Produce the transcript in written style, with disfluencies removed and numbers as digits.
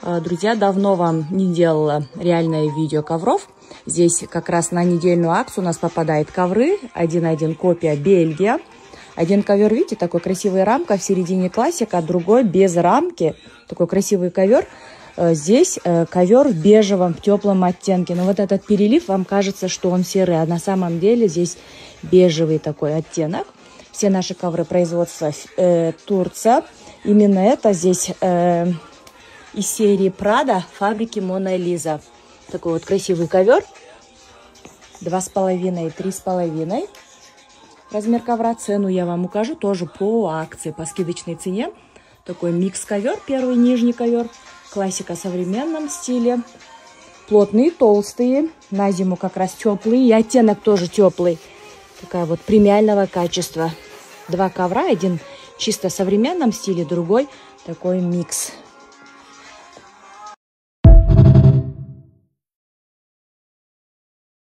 Друзья, давно вам не делала реальное видео ковров. Здесь как раз на недельную акцию у нас попадают ковры. 1.1 копия Бельгия. Один ковер, видите, такой красивая рамка, в середине классика, а другой без рамки. Такой красивый ковер. Здесь ковер в бежевом, в теплом оттенке. Но вот этот перелив, вам кажется, что он серый, а на самом деле здесь бежевый такой оттенок. Все наши ковры производства Турция. Именно это здесь из серии Прада, фабрики Мона Лиза. Такой вот красивый ковер. 2,5 и 3,5. Размер ковра. Цену я вам укажу тоже по акции, по скидочной цене. Такой микс-ковер, первый нижний ковер. Классика в современном стиле. Плотные, толстые. На зиму как раз теплые. И оттенок тоже теплый. Такая вот премиального качества. Два ковра. Один чисто в современном стиле, другой такой микс.